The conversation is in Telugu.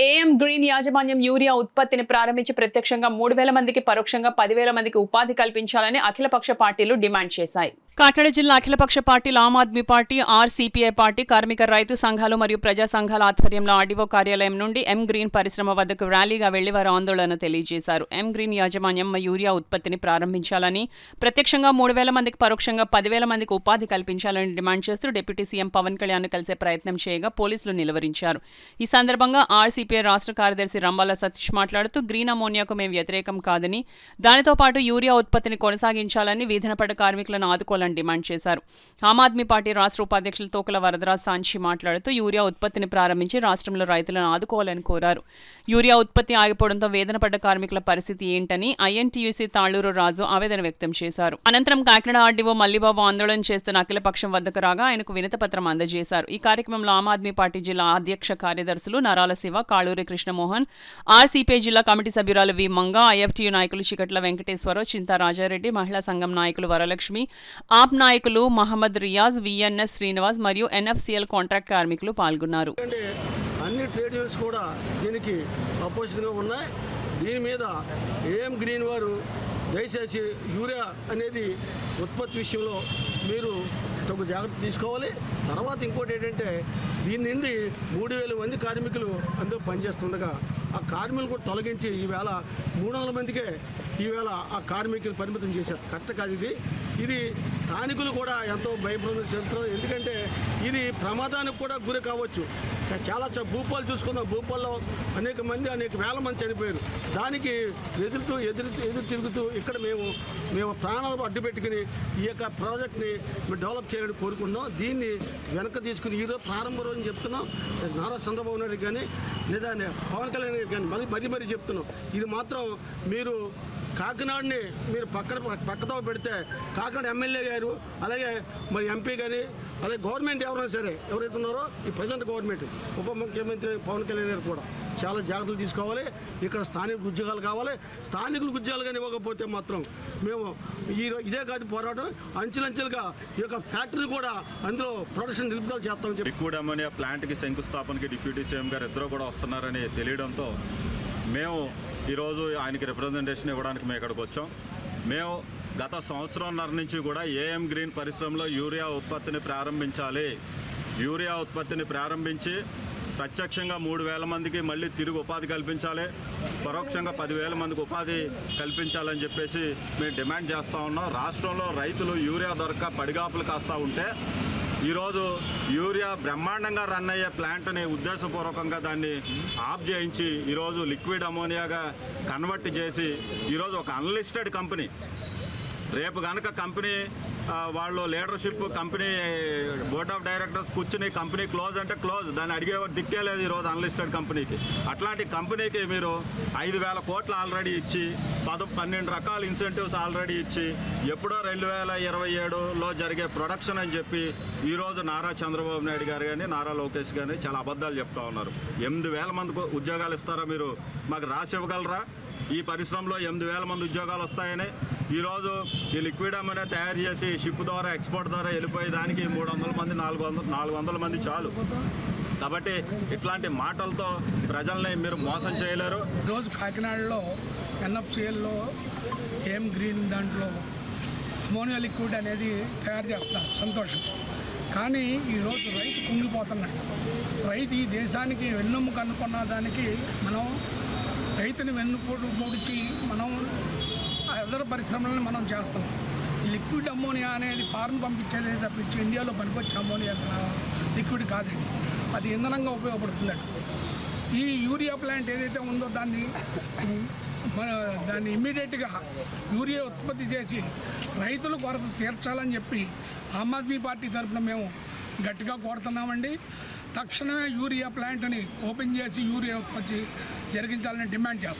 ఏఎం గ్రీన్ యాజమాన్యం యూరియా ఉత్పత్తిని ప్రారంభించి ప్రత్యక్షంగా 3,000 మందికి, పరోక్షంగా 10,000 మందికి ఉపాధి కల్పించాలని అఖిలపక్ష పార్టీలు డిమాండ్ చేశాయి. కాకినాడ జిల్లా అఖిలపక్ష పార్టీలు ఆమ్ ఆద్మీ పార్టీ, ఆర్సీపీఐ పార్టీ, కార్మిక రైతు సంఘాలు మరియు ప్రజా సంఘాల ఆధ్వర్యంలో ఆర్డీఓ కార్యాలయం నుండి ఎం గ్రీన్ పరిశ్రమ వద్దకు ర్యాలీగా వెళ్లి వారు ఆందోళన తెలియజేశారు. ఎం గ్రీన్ యాజమాన్యం యూరియా ఉత్పత్తిని ప్రారంభించాలని, ప్రత్యక్షంగా 3,000 మందికి, పరోక్షంగా 10,000 మందికి ఉపాధి కల్పించాలని డిమాండ్ చేస్తూ డిప్యూటీ సీఎం పవన్ కళ్యాణ్ కలిసే ప్రయత్నం చేయగా పోలీసులు నిలువరించారు. ఈ సందర్భంగా ఆర్సీపీఐ రాష్ట్ర కార్యదర్శి రంబాల సతీష్ మాట్లాడుతూ గ్రీన్ అమోనియాకు మేము వ్యతిరేకం కాదని, దానితో పాటు యూరియా ఉత్పత్తిని కొనసాగించాలని, వీధిన పడ్డ కార్మికులను ఆదుకోవాలని డిమాండ్ చేశారు. ఆమ్ ఆద్మీ పార్టీ రాష్ట్ర ఉపాధ్యక్షులు తోకల వరదరాజ్ సాంచి మాట్లాడుతూ యూరియా ఉత్పత్తిని ప్రారంభించి రాష్ట్రంలో రైతులను ఆదుకోవాలని కోరారు. యూరియా ఉత్పత్తి ఆగిపోవడంతో వేదన పడ్డ కార్మికుల పరిస్థితి ఏంటని ఐఎన్టీయూసీ తాళ్లూరు రాజు ఆవేదన వ్యక్తం చేశారు. అనంతరం కాకినాడ ఆర్డీఓ మల్లిబాబు ఆందోళన చేస్తున్న అఖిలపక్షం వద్దకు రాగా ఆయనకు వినతిపత్రం అందజేశారు. ఈ కార్యక్రమంలో ఆమ్ ఆద్మీ పార్టీ జిల్లా అధ్యక్ష కార్యదర్శులు నరాల శివ, కాళూరి కృష్ణమోహన్, ఆర్సీపీఐ జిల్లా కమిటీ సభ్యురాలు వి మంగ, ఐఎఫ్టీయూ నాయకులు చికట్ల వెంకటేశ్వరరావు, చింతా రాజారెడ్డి, మహిళా సంఘం నాయకులు వరలక్ష్మి, ఆప్ నాయకులు మహమ్మద్ రియాజ్, విఎన్ఎస్ శ్రీనివాస్ మరియు ఎన్ఎఫ్సిఎల్ కాంట్రాక్ట్ కార్మికులు పాల్గొన్నారు. అన్ని ట్రేడ్ యూనియన్స్ కూడా దీనికి అపోజిట్గా ఉన్నాయి. దీని మీద ఏఎం గ్రీన్ వారు దయచేసి యూరియా అనేది ఉత్పత్తి విషయంలో మీరు తగు జాగ్రత్త తీసుకోవాలి. తర్వాత ఇంకోటి ఏంటంటే దీని నుండి 3,000 మంది కార్మికులు అందులో పనిచేస్తుండగా ఆ కార్మికులు కూడా తొలగించి ఈవేళ 300 మందికే ఈవేళ ఆ కార్మికులు పరిమితం చేశారు. కరెక్ట్ కాదు ఇది స్థానికులు కూడా ఎంతో భయపడుతున్న చెందుతున్నారు. ఎందుకంటే ఇది ప్రమాదానికి కూడా గురి కావచ్చు. చాలా భూపాలు చూసుకుందాం, భూపాల్లో అనేక వేల మంది చనిపోయారు. దానికి ఎదురు తిరుగుతూ ఇక్కడ మేము ప్రాణాలు అడ్డు పెట్టుకుని ఈ యొక్క ప్రాజెక్ట్ని డెవలప్ చేయాలని కోరుకుంటున్నాం. దీన్ని వెనక తీసుకుని ఈరోజు ప్రారంభ రోజుని చెప్తున్నాం. నారా చంద్రబాబు నాయుడు కానీ లేదా పవన్ కళ్యాణ్ గారు కానీ మరీ చెప్తున్నాం. ఇది మాత్రం మీరు కాకినాడని మీరు పక్కతో పెడితే కాకినాడ ఎమ్మెల్యే గారు, అలాగే మరి ఎంపీ కానీ, అలాగే గవర్నమెంట్ ఎవరైనా సరే ఎవరైతే ఉన్నారో ఈ ప్రజెంట్ గవర్నమెంట్, ఉప ముఖ్యమంత్రి పవన్ కళ్యాణ్ గారు కూడా చాలా జాగ్రత్తలు తీసుకోవాలి. ఇక్కడ స్థానిక ఉద్యోగాలు కావాలి. స్థానికులకు ఉద్యోగాలు కానీ ఇవ్వకపోతే మాత్రం మేము ఇదే కాదు పోరాటం అంచెలంచెలుగా ఈ యొక్క ఫ్యాక్టరీ కూడా అందులో ప్రొడక్షన్ నిలుపుదల చేస్తామని చెప్పి లిక్విడ్ అమోనియా ప్లాంట్కి శంకుస్థాపనకి డిప్యూటీ సీఎం గారు ఇద్దరు కూడా వస్తున్నారని తెలియడంతో మేము ఈరోజు ఆయనకి రిప్రజెంటేషన్ ఇవ్వడానికి మేము ఇక్కడికి వచ్చాం. మేము గత సంవత్సరంన్నర నుంచి కూడా ఏఎం గ్రీన్ పరిశ్రమలో యూరియా ఉత్పత్తిని ప్రారంభించాలి, యూరియా ఉత్పత్తిని ప్రారంభించి ప్రత్యక్షంగా 3,000 మందికి మళ్ళీ తిరిగి ఉపాధి కల్పించాలి, పరోక్షంగా 10,000 మందికి ఉపాధి కల్పించాలని చెప్పేసి మేము డిమాండ్ చేస్తూ ఉన్నాం. రాష్ట్రంలో రైతులు యూరియా దొరక్క పడిగాపులు కాస్తూ ఉంటే ఈరోజు యూరియా బ్రహ్మాండంగా రన్ అయ్యే ప్లాంట్ని ఉద్దేశపూర్వకంగా దాన్ని ఆఫ్ చేయించి ఈరోజు లిక్విడ్ అమోనియాగా కన్వర్ట్ చేసి ఈరోజు ఒక అన్లిస్టెడ్ కంపెనీ, రేపు కనుక కంపెనీ వాళ్ళు leadership company board of directors కూర్చుని కంపెనీ క్లోజ్ అంటే క్లోజ్, దాన్ని అడిగే దిక్కే లేదు ఈరోజు అన్లిస్టెడ్ కంపెనీకి. అట్లాంటి కంపెనీకి మీరు 5,000 కోట్లు ఆల్రెడీ ఇచ్చి 12 రకాల ఇన్సెంటివ్స్ ఆల్రెడీ ఇచ్చి ఎప్పుడో 2027లో జరిగే ప్రొడక్షన్ అని చెప్పి ఈరోజు నారా చంద్రబాబు నాయుడు గారు కానీ నారా లోకేష్ కానీ చాలా అబద్ధాలు చెప్తా ఉన్నారు. 8,000 మందికి ఉద్యోగాలు ఇస్తారా మీరు మాకు రాసి ఇవ్వగలరా? ఈ పరిశ్రమలో 8,000 మంది ఉద్యోగాలు వస్తాయని ఈరోజు ఈ లిక్విడ్ అమోనియా తయారు చేసి షిప్ ద్వారా ఎక్స్పోర్ట్ ద్వారా వెళ్ళిపోయే దానికి 300 మంది 400 మంది చాలు. కాబట్టి ఇట్లాంటి మాటలతో ప్రజల్ని మీరు మోసం చేయలేరు. ఈరోజు కాకినాడలో ఎన్ఎఫ్సిఎల్లో ఏం గ్రీన్ దాంట్లో అమోనియా లిక్విడ్ అనేది తయారు చేస్తున్నారు, సంతోషం. కానీ ఈరోజు రైతు కుంగిపోతున్నాడు. రైతు ఈ దేశానికి వెన్నెముక అనుకున్న దానికి మనం రైతుని వెన్నుపోటు పొడిచి మనం ఇతర పరిశ్రమలను మనం చేస్తాం. లిక్విడ్ అమోనియా అనేది ఫారెన్ పంపించేది తప్పించి ఇండియాలో పనికొచ్చే అమోనియా లిక్విడ్ కాదండి, అది ఇంధనంగా ఉపయోగపడుతుందండి. ఈ యూరియా ప్లాంట్ ఏదైతే ఉందో దాన్ని ఇమ్మీడియట్గా యూరియా ఉత్పత్తి చేసి రైతుల కొరత తీర్చాలని చెప్పి ఆమ్ ఆద్మీ పార్టీ తరఫున మేము గట్టిగా కోరుతున్నామండి. తక్షణమే యూరియా ప్లాంట్ని ఓపెన్ చేసి యూరియా ఉత్పత్తి జరిగించాలని డిమాండ్ చేస్తాం.